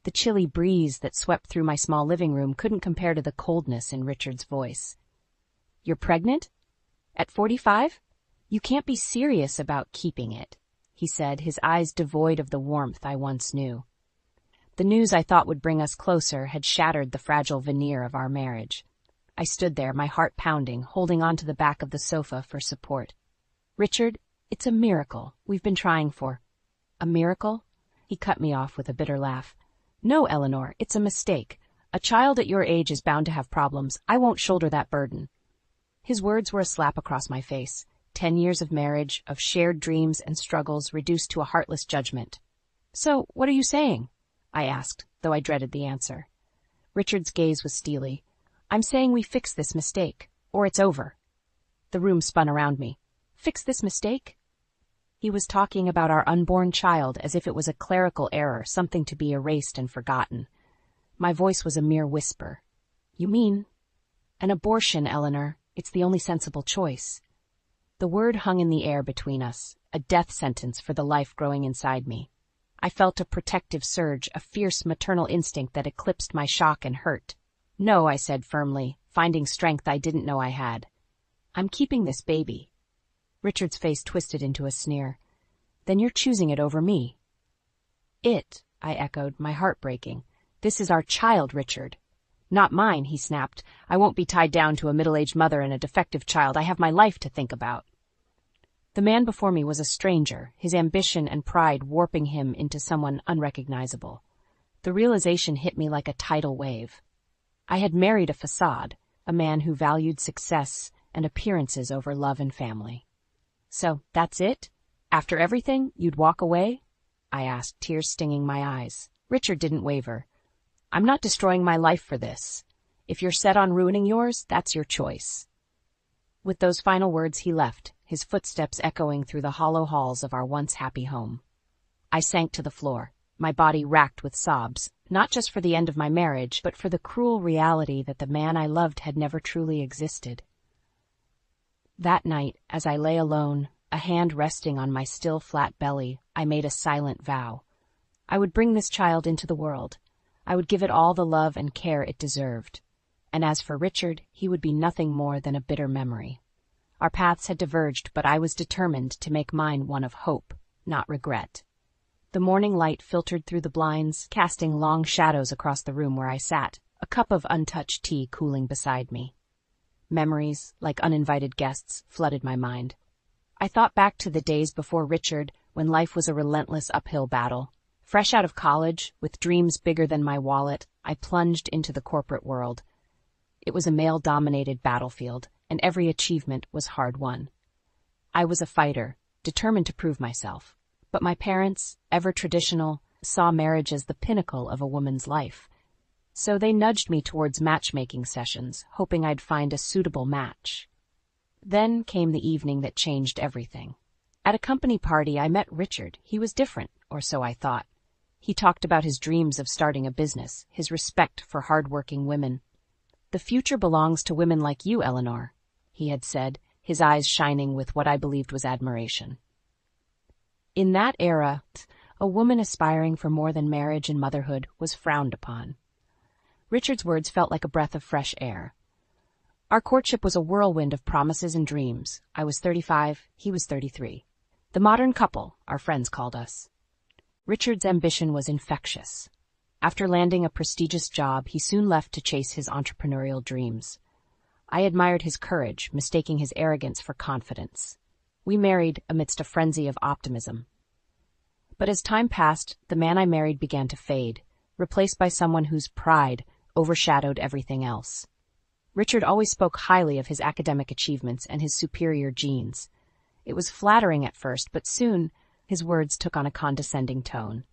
The chilly breeze that swept through my small living room couldn't compare to the coldness in Richard's voice. "You're pregnant? At 45? You can't be serious about keeping it," he said, his eyes devoid of the warmth I once knew. The news I thought would bring us closer had shattered the fragile veneer of our marriage. I stood there, my heart pounding, holding onto the back of the sofa for support. "Richard, it's a miracle. We've been trying for—" "A miracle?" He cut me off with a bitter laugh. "No, Eleanor, it's a mistake. A child at your age is bound to have problems. I won't shoulder that burden." His words were a slap across my face. 10 years of marriage, of shared dreams and struggles reduced to a heartless judgment. "So, what are you saying?" I asked, though I dreaded the answer. Richard's gaze was steely. "I'm saying we fix this mistake, or it's over." The room spun around me. Fix this mistake? He was talking about our unborn child as if it was a clerical error, something to be erased and forgotten. My voice was a mere whisper. "You mean—" "An abortion, Eleanor. It's the only sensible choice." The word hung in the air between us, a death sentence for the life growing inside me. I felt a protective surge, a fierce maternal instinct that eclipsed my shock and hurt. "No," I said firmly, finding strength I didn't know I had. "I'm keeping this baby." Richard's face twisted into a sneer. "Then you're choosing it over me." "It," I echoed, my heart breaking. "This is our child, Richard." "Not mine," he snapped. "I won't be tied down to a middle-aged mother and a defective child. I have my life to think about." The man before me was a stranger, his ambition and pride warping him into someone unrecognizable. The realization hit me like a tidal wave. I had married a facade, a man who valued success and appearances over love and family. "So, that's it? After everything, you'd walk away?" I asked, tears stinging my eyes. Richard didn't waver. "I'm not destroying my life for this. If you're set on ruining yours, that's your choice." With those final words he left, his footsteps echoing through the hollow halls of our once happy home. I sank to the floor, my body racked with sobs, not just for the end of my marriage, but for the cruel reality that the man I loved had never truly existed. That night, as I lay alone, a hand resting on my still flat belly, I made a silent vow. I would bring this child into the world. I would give it all the love and care it deserved. And as for Richard, he would be nothing more than a bitter memory. Our paths had diverged, but I was determined to make mine one of hope, not regret. The morning light filtered through the blinds, casting long shadows across the room where I sat, a cup of untouched tea cooling beside me. Memories, like uninvited guests, flooded my mind. I thought back to the days before Richard, when life was a relentless uphill battle. Fresh out of college, with dreams bigger than my wallet, I plunged into the corporate world. It was a male-dominated battlefield, and every achievement was hard-won. I was a fighter, determined to prove myself. But my parents, ever traditional, saw marriage as the pinnacle of a woman's life. So they nudged me towards matchmaking sessions, hoping I'd find a suitable match. Then came the evening that changed everything. At a company party, I met Richard. He was different, or so I thought. He talked about his dreams of starting a business, his respect for hard-working women. "The future belongs to women like you, Eleanor," he had said, his eyes shining with what I believed was admiration. In that era, a woman aspiring for more than marriage and motherhood was frowned upon. Richard's words felt like a breath of fresh air. Our courtship was a whirlwind of promises and dreams. I was 35, he was 33. The modern couple, our friends called us. Richard's ambition was infectious. After landing a prestigious job, he soon left to chase his entrepreneurial dreams. I admired his courage, mistaking his arrogance for confidence. We married amidst a frenzy of optimism. But as time passed, the man I married began to fade, replaced by someone whose pride overshadowed everything else. Richard always spoke highly of his academic achievements and his superior genes. It was flattering at first, but soon his words took on a condescending tone.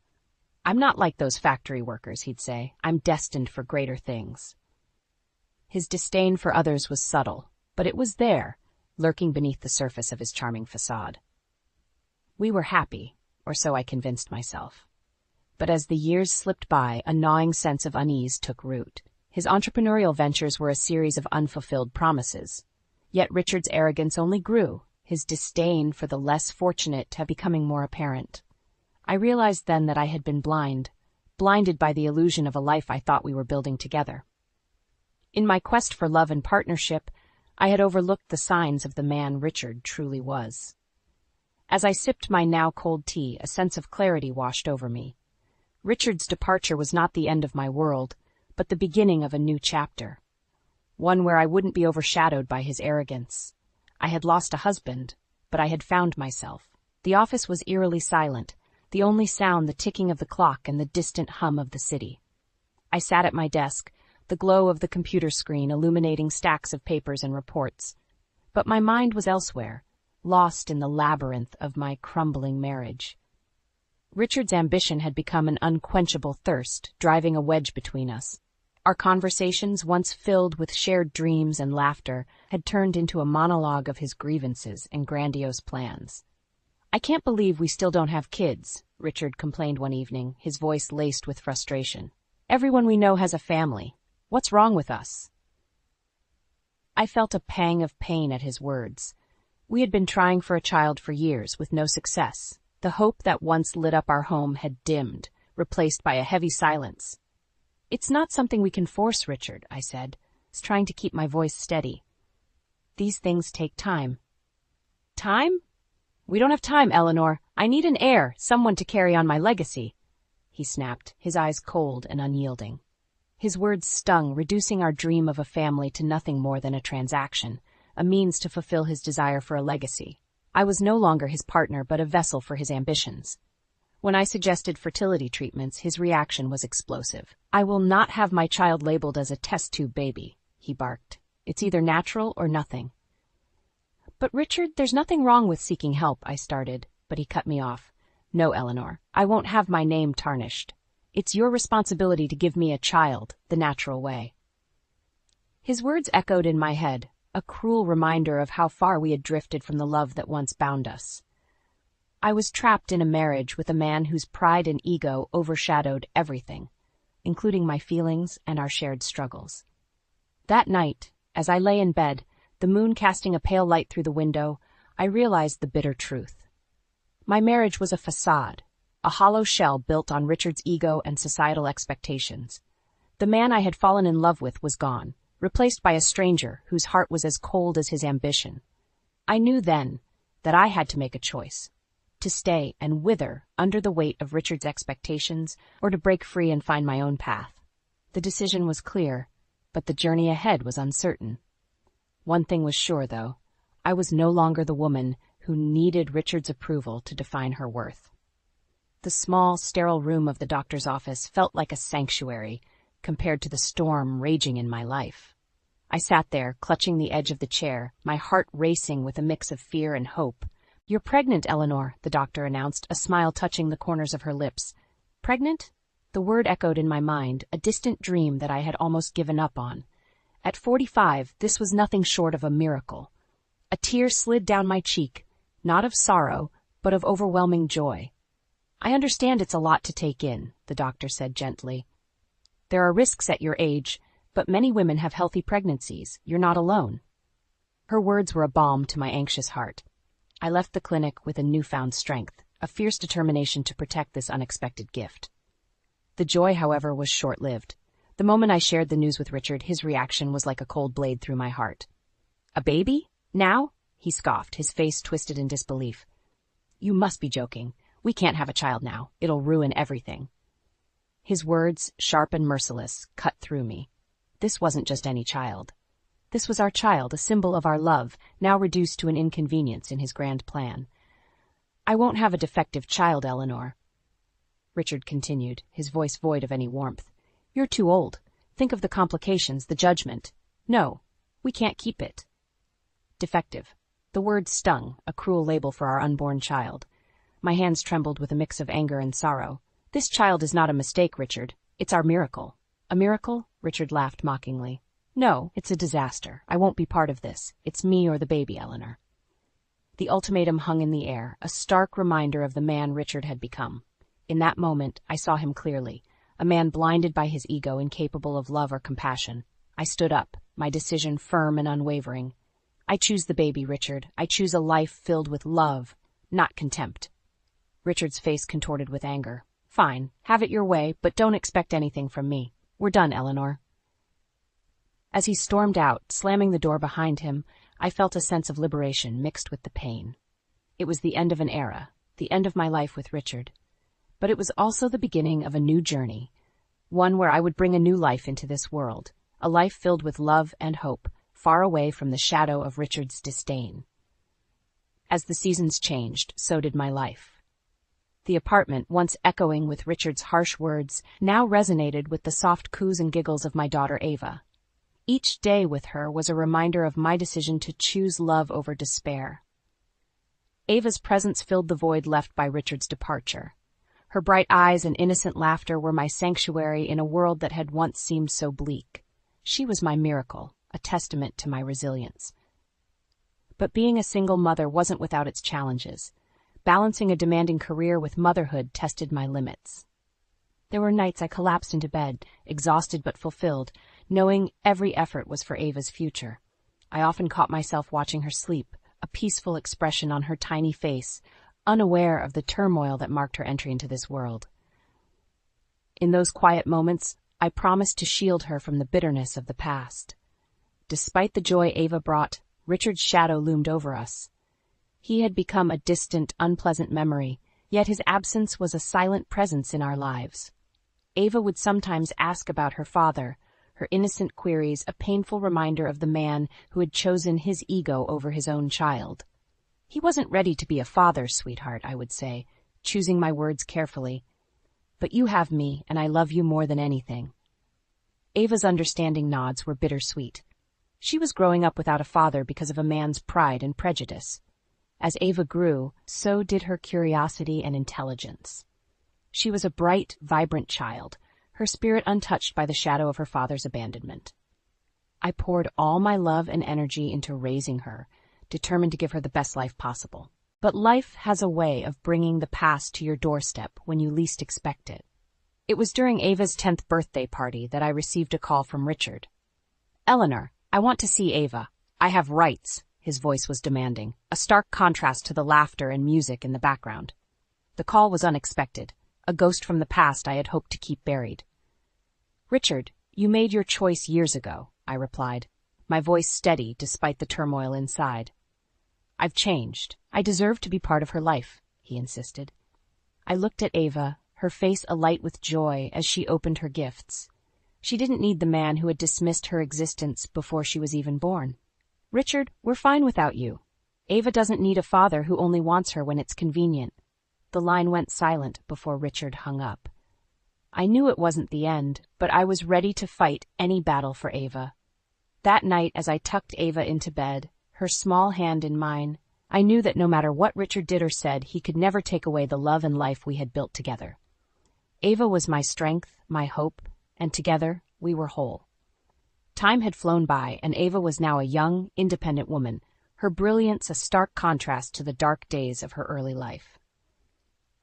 "I'm not like those factory workers," he'd say. "I'm destined for greater things." His disdain for others was subtle, but it was there, lurking beneath the surface of his charming facade. We were happy, or so I convinced myself. But as the years slipped by, a gnawing sense of unease took root. His entrepreneurial ventures were a series of unfulfilled promises. Yet Richard's arrogance only grew, his disdain for the less fortunate becoming more apparent. I realized then that I had been blind, blinded by the illusion of a life I thought we were building together. In my quest for love and partnership, I had overlooked the signs of the man Richard truly was. As I sipped my now cold tea, a sense of clarity washed over me. Richard's departure was not the end of my world, but the beginning of a new chapter. One where I wouldn't be overshadowed by his arrogance. I had lost a husband, but I had found myself. The office was eerily silent, the only sound the ticking of the clock and the distant hum of the city. I sat at my desk, the glow of the computer screen illuminating stacks of papers and reports. But my mind was elsewhere, lost in the labyrinth of my crumbling marriage. Richard's ambition had become an unquenchable thirst, driving a wedge between us. Our conversations, once filled with shared dreams and laughter, had turned into a monologue of his grievances and grandiose plans. "I can't believe we still don't have kids," Richard complained one evening, his voice laced with frustration. "Everyone we know has a family. What's wrong with us?" I felt a pang of pain at his words. We had been trying for a child for years, with no success. The hope that once lit up our home had dimmed, replaced by a heavy silence. "It's not something we can force, Richard," I said, trying to keep my voice steady. "These things take time." "Time? We don't have time, Eleanor. I need an heir, someone to carry on my legacy," he snapped, his eyes cold and unyielding. His words stung, reducing our dream of a family to nothing more than a transaction, a means to fulfill his desire for a legacy. I was no longer his partner, but a vessel for his ambitions. When I suggested fertility treatments, his reaction was explosive. "I will not have my child labeled as a test tube baby," he barked. "It's either natural or nothing." "But Richard, there's nothing wrong with seeking help," I started, but he cut me off. "No, Eleanor, I won't have my name tarnished. It's your responsibility to give me a child, the natural way." His words echoed in my head, a cruel reminder of how far we had drifted from the love that once bound us. I was trapped in a marriage with a man whose pride and ego overshadowed everything, including my feelings and our shared struggles. That night, as I lay in bed, the moon casting a pale light through the window, I realized the bitter truth. My marriage was a facade, a hollow shell built on Richard's ego and societal expectations. The man I had fallen in love with was gone, replaced by a stranger whose heart was as cold as his ambition. I knew then that I had to make a choice, to stay and wither under the weight of Richard's expectations, or to break free and find my own path. The decision was clear, but the journey ahead was uncertain. One thing was sure, though. I was no longer the woman who needed Richard's approval to define her worth. The small, sterile room of the doctor's office felt like a sanctuary compared to the storm raging in my life. I sat there, clutching the edge of the chair, my heart racing with a mix of fear and hope. "You're pregnant, Eleanor," the doctor announced, a smile touching the corners of her lips. "Pregnant?" The word echoed in my mind, a distant dream that I had almost given up on. At 45, this was nothing short of a miracle. A tear slid down my cheek, not of sorrow, but of overwhelming joy. "I understand it's a lot to take in," the doctor said gently. "There are risks at your age, but many women have healthy pregnancies. You're not alone." Her words were a balm to my anxious heart. I left the clinic with a newfound strength, a fierce determination to protect this unexpected gift. The joy, however, was short-lived. The moment I shared the news with Richard, his reaction was like a cold blade through my heart. "A baby? Now?" he scoffed, his face twisted in disbelief. "You must be joking. We can't have a child now. It'll ruin everything." His words, sharp and merciless, cut through me. This wasn't just any child. This was our child, a symbol of our love, now reduced to an inconvenience in his grand plan. "I won't have a defective child, Eleanor," Richard continued, his voice void of any warmth. "You're too old. Think of the complications, the judgment. No, we can't keep it." Defective. The word stung, a cruel label for our unborn child. My hands trembled with a mix of anger and sorrow. "This child is not a mistake, Richard. It's our miracle." "A miracle?" Richard laughed mockingly. "No, it's a disaster. I won't be part of this. It's me or the baby, Eleanor." The ultimatum hung in the air, a stark reminder of the man Richard had become. In that moment, I saw him clearly, a man blinded by his ego, incapable of love or compassion. I stood up, my decision firm and unwavering. "I choose the baby, Richard. I choose a life filled with love, not contempt." Richard's face contorted with anger. Fine, have it your way, but don't expect anything from me. We're done, Eleanor. As he stormed out, slamming the door behind him, I felt a sense of liberation mixed with the pain. It was the end of an era, the end of my life with Richard. But it was also the beginning of a new journey, one where I would bring a new life into this world, a life filled with love and hope, far away from the shadow of Richard's disdain. As the seasons changed, so did my life. The apartment, once echoing with Richard's harsh words, now resonated with the soft coos and giggles of my daughter Ava. Each day with her was a reminder of my decision to choose love over despair. Ava's presence filled the void left by Richard's departure. Her bright eyes and innocent laughter were my sanctuary in a world that had once seemed so bleak. She was my miracle, a testament to my resilience. But being a single mother wasn't without its challenges. Balancing a demanding career with motherhood tested my limits. There were nights I collapsed into bed, exhausted but fulfilled, knowing every effort was for Ava's future. I often caught myself watching her sleep, a peaceful expression on her tiny face, unaware of the turmoil that marked her entry into this world. In those quiet moments, I promised to shield her from the bitterness of the past. Despite the joy Ava brought, Richard's shadow loomed over us. He had become a distant, unpleasant memory, yet his absence was a silent presence in our lives. Ava would sometimes ask about her father, her innocent queries a painful reminder of the man who had chosen his ego over his own child. He wasn't ready to be a father, sweetheart, I would say, choosing my words carefully. But you have me, and I love you more than anything. Ava's understanding nods were bittersweet. She was growing up without a father because of a man's pride and prejudice. As Ava grew, so did her curiosity and intelligence. She was a bright, vibrant child, her spirit untouched by the shadow of her father's abandonment. I poured all my love and energy into raising her, determined to give her the best life possible. But life has a way of bringing the past to your doorstep when you least expect it. It was during Ava's 10th birthday party that I received a call from Richard. "Eleanor, I want to see Ava. I have rights," his voice was demanding, a stark contrast to the laughter and music in the background. The call was unexpected, a ghost from the past I had hoped to keep buried. "Richard, you made your choice years ago," I replied, my voice steady despite the turmoil inside. "I've changed. I deserve to be part of her life," he insisted. I looked at Ava, her face alight with joy as she opened her gifts. She didn't need the man who had dismissed her existence before she was even born. "Richard, we're fine without you. Ava doesn't need a father who only wants her when it's convenient." The line went silent before Richard hung up. I knew it wasn't the end, but I was ready to fight any battle for Ava. That night, as I tucked Ava into bed, her small hand in mine, I knew that no matter what Richard did or said, he could never take away the love and life we had built together. Ava was my strength, my hope, and together we were whole. Time had flown by, and Ava was now a young, independent woman, her brilliance a stark contrast to the dark days of her early life.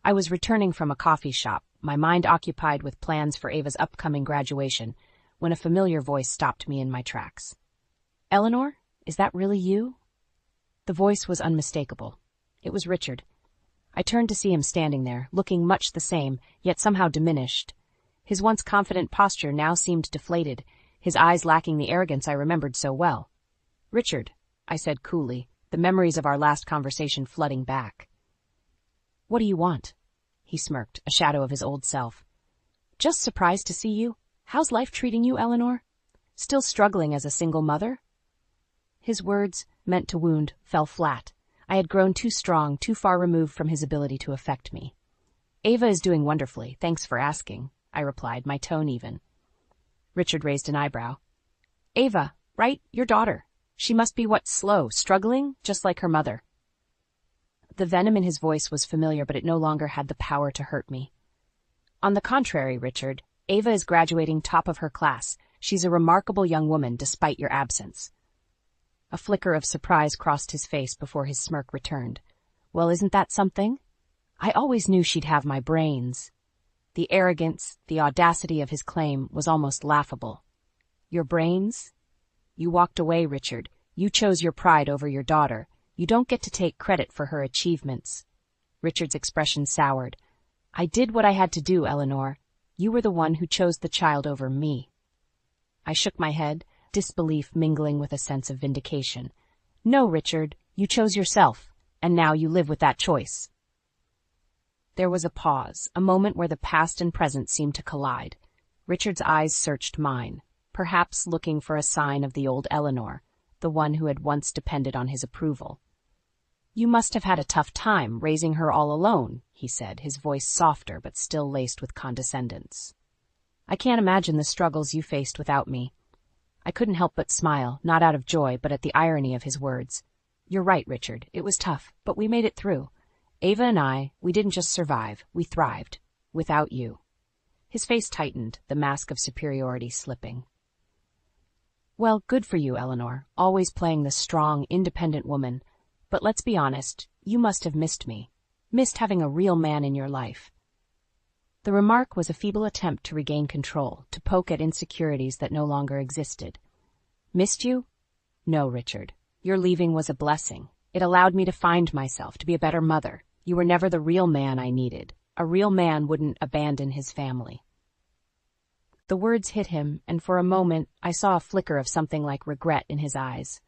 I was returning from a coffee shop, my mind occupied with plans for Ava's upcoming graduation, when a familiar voice stopped me in my tracks. "Eleanor, is that really you?" The voice was unmistakable. It was Richard. I turned to see him standing there, looking much the same, yet somehow diminished. His once confident posture now seemed deflated, his eyes lacking the arrogance I remembered so well. "Richard," I said coolly, the memories of our last conversation flooding back. "What do you want?" He smirked, a shadow of his old self. "Just surprised to see you. How's life treating you, Eleanor? Still struggling as a single mother?" His words, meant to wound, fell flat. I had grown too strong, too far removed from his ability to affect me. "Ava is doing wonderfully, thanks for asking," I replied, my tone even. Richard raised an eyebrow. "Ava, right? Your daughter. She must be slow, struggling, just like her mother." The venom in his voice was familiar, but it no longer had the power to hurt me. "On the contrary, Richard, Ava is graduating top of her class. She's a remarkable young woman, despite your absence." A flicker of surprise crossed his face before his smirk returned. "Well, isn't that something? I always knew she'd have my brains." The arrogance, the audacity of his claim was almost laughable. "Your brains? You walked away, Richard. You chose your pride over your daughter. You don't get to take credit for her achievements." Richard's expression soured. I did what I had to do, Eleanor. You were the one who chose the child over me. I shook my head, disbelief mingling with a sense of vindication. No, Richard, you chose yourself, and now you live with that choice. There was a pause, a moment where the past and present seemed to collide. Richard's eyes searched mine, perhaps looking for a sign of the old Eleanor, the one who had once depended on his approval. You must have had a tough time raising her all alone, he said, his voice softer but still laced with condescendence. I can't imagine the struggles you faced without me. I couldn't help but smile, not out of joy, but at the irony of his words. You're right, Richard. It was tough, but we made it through. Ava and I, we didn't just survive, we thrived. Without you. His face tightened, the mask of superiority slipping. Well, good for you, Eleanor, always playing the strong, independent woman. But let's be honest, you must have missed me. Missed having a real man in your life. The remark was a feeble attempt to regain control, to poke at insecurities that no longer existed. Missed you? No, Richard. Your leaving was a blessing. It allowed me to find myself, to be a better mother. You were never the real man I needed. A real man wouldn't abandon his family. The words hit him, and for a moment I saw a flicker of something like regret in his eyes.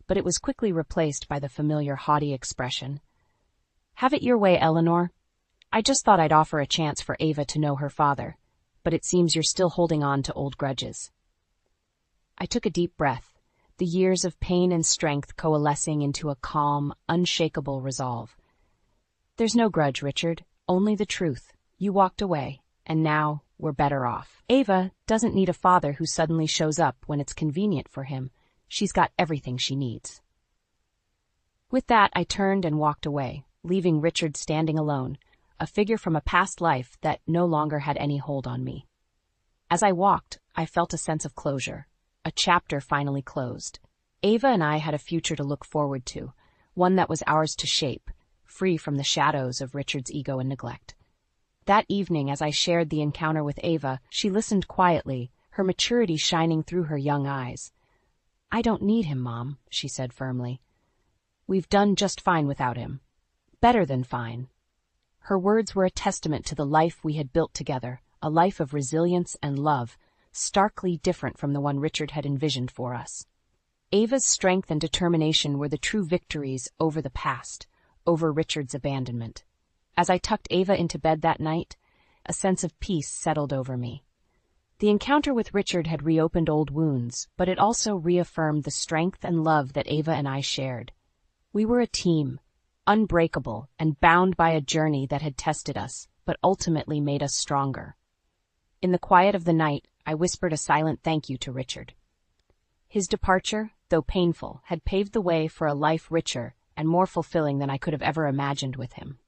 But it was quickly replaced by the familiar haughty expression. Have it your way, Eleanor. I just thought I'd offer a chance for Ava to know her father, but it seems you're still holding on to old grudges. I took a deep breath, the years of pain and strength coalescing into a calm, unshakable resolve. There's no grudge, Richard, only the truth. You walked away, and now we're better off. Ava doesn't need a father who suddenly shows up when it's convenient for him. She's got everything she needs. With that, I turned and walked away, leaving Richard standing alone, a figure from a past life that no longer had any hold on me. As I walked, I felt a sense of closure. A chapter finally closed. Ava and I had a future to look forward to, one that was ours to shape, free from the shadows of Richard's ego and neglect. That evening, as I shared the encounter with Ava, she listened quietly, her maturity shining through her young eyes. I don't need him, Mom, she said firmly. We've done just fine without him. Better than fine. Her words were a testament to the life we had built together, a life of resilience and love, starkly different from the one Richard had envisioned for us. Ava's strength and determination were the true victories over the past, over Richard's abandonment. As I tucked Ava into bed that night, a sense of peace settled over me. The encounter with Richard had reopened old wounds, but it also reaffirmed the strength and love that Ava and I shared. We were a team, unbreakable and bound by a journey that had tested us, but ultimately made us stronger. In the quiet of the night, I whispered a silent thank you to Richard. His departure, though painful, had paved the way for a life richer and more fulfilling than I could have ever imagined with him.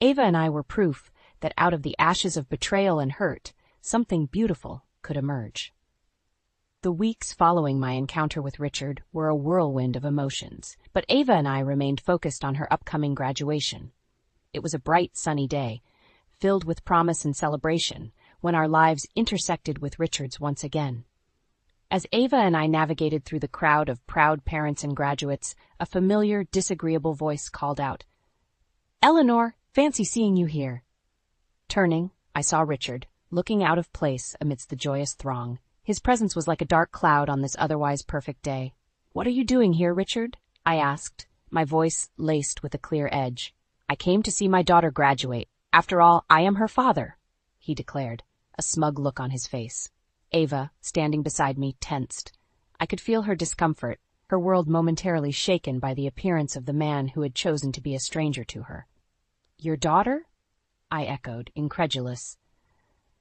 Ava and I were proof that out of the ashes of betrayal and hurt, something beautiful could emerge. The weeks following my encounter with Richard were a whirlwind of emotions, but Ava and I remained focused on her upcoming graduation. It was a bright, sunny day, filled with promise and celebration, when our lives intersected with Richard's once again. As Ava and I navigated through the crowd of proud parents and graduates, a familiar, disagreeable voice called out, "Eleanor, fancy seeing you here." Turning, I saw Richard, looking out of place amidst the joyous throng. His presence was like a dark cloud on this otherwise perfect day. "What are you doing here, Richard?" I asked, my voice laced with a clear edge. "I came to see my daughter graduate. After all, I am her father," he declared, a smug look on his face. Ava, standing beside me, tensed. I could feel her discomfort, her world momentarily shaken by the appearance of the man who had chosen to be a stranger to her. "Your daughter?" I echoed, incredulous.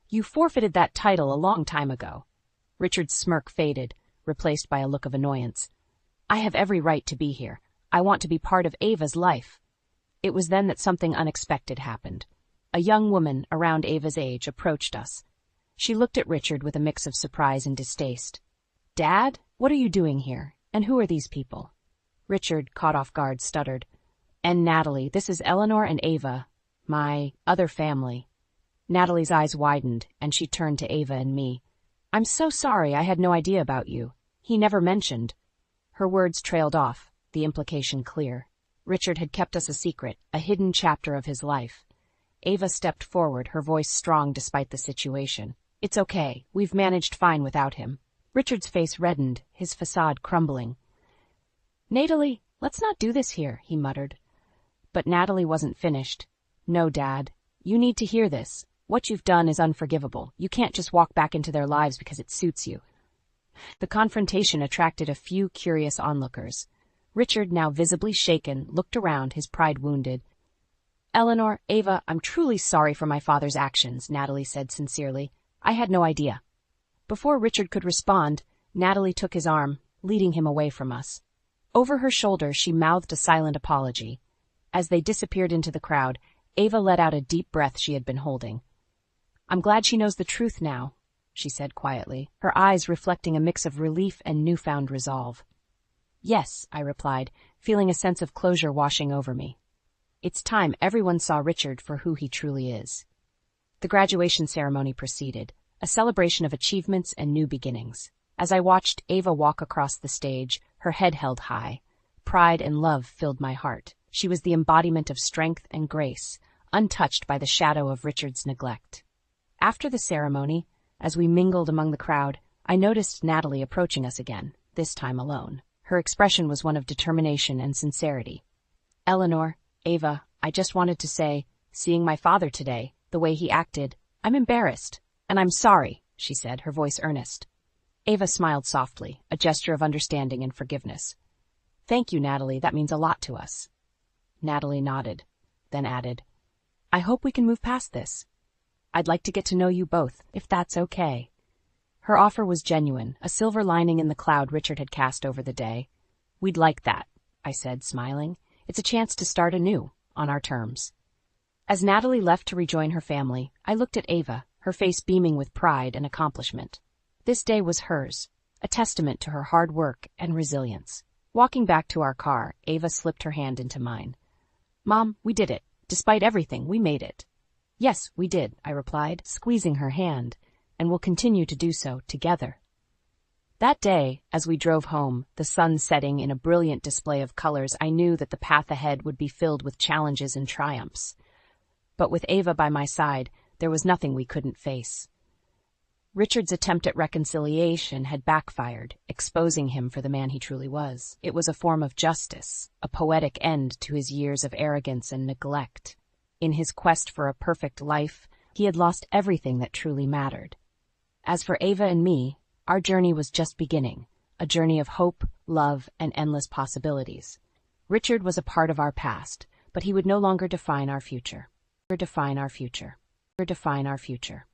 "You forfeited that title a long time ago." Richard's smirk faded, replaced by a look of annoyance. "I have every right to be here. I want to be part of Ava's life." It was then that something unexpected happened. A young woman around Ava's age approached us. She looked at Richard with a mix of surprise and distaste. "Dad, what are you doing here? And who are these people?" Richard, caught off guard, stuttered. "And Natalie, this is Eleanor and Ava, my other family." Natalie's eyes widened, and she turned to Ava and me. "I'm so sorry, I had no idea about you. He never mentioned." Her words trailed off, the implication clear. Richard had kept us a secret, a hidden chapter of his life. Ava stepped forward, her voice strong despite the situation. It's okay. We've managed fine without him. Richard's face reddened, his facade crumbling. Natalie, let's not do this here, he muttered. But Natalie wasn't finished. No, Dad. You need to hear this. What you've done is unforgivable. You can't just walk back into their lives because it suits you. The confrontation attracted a few curious onlookers. Richard, now visibly shaken, looked around, his pride wounded. Eleanor, Ava, I'm truly sorry for my father's actions, Natalie said sincerely. I had no idea. Before Richard could respond, Natalie took his arm, leading him away from us. Over her shoulder, she mouthed a silent apology. As they disappeared into the crowd, Ava let out a deep breath she had been holding. I'm glad she knows the truth now, she said quietly, her eyes reflecting a mix of relief and newfound resolve. Yes, I replied, feeling a sense of closure washing over me. It's time everyone saw Richard for who he truly is. The graduation ceremony proceeded, a celebration of achievements and new beginnings. As I watched Ava walk across the stage, her head held high, pride and love filled my heart. She was the embodiment of strength and grace, untouched by the shadow of Richard's neglect. After the ceremony, as we mingled among the crowd, I noticed Natalie approaching us again, this time alone. Her expression was one of determination and sincerity. Eleanor, Ava, I just wanted to say, seeing my father today, the way he acted, I'm embarrassed, and I'm sorry, she said, her voice earnest. Ava smiled softly, a gesture of understanding and forgiveness. Thank you, Natalie, that means a lot to us. Natalie nodded, then added, I hope we can move past this. I'd like to get to know you both, if that's okay. Her offer was genuine, a silver lining in the cloud Richard had cast over the day. We'd like that, I said, smiling. It's a chance to start anew, on our terms. As Natalie left to rejoin her family, I looked at Ava, her face beaming with pride and accomplishment. This day was hers, a testament to her hard work and resilience. Walking back to our car, Ava slipped her hand into mine. Mom, we did it. Despite everything, we made it. Yes, we did, I replied, squeezing her hand, and we'll continue to do so together. That day, as we drove home, the sun setting in a brilliant display of colors, I knew that the path ahead would be filled with challenges and triumphs. But with Ava by my side, there was nothing we couldn't face. Richard's attempt at reconciliation had backfired, exposing him for the man he truly was. It was a form of justice, a poetic end to his years of arrogance and neglect. In his quest for a perfect life, he had lost everything that truly mattered. As for Ava and me, our journey was just beginning, a journey of hope, love, and endless possibilities. Richard was a part of our past, but he would no longer define our future. Define our future.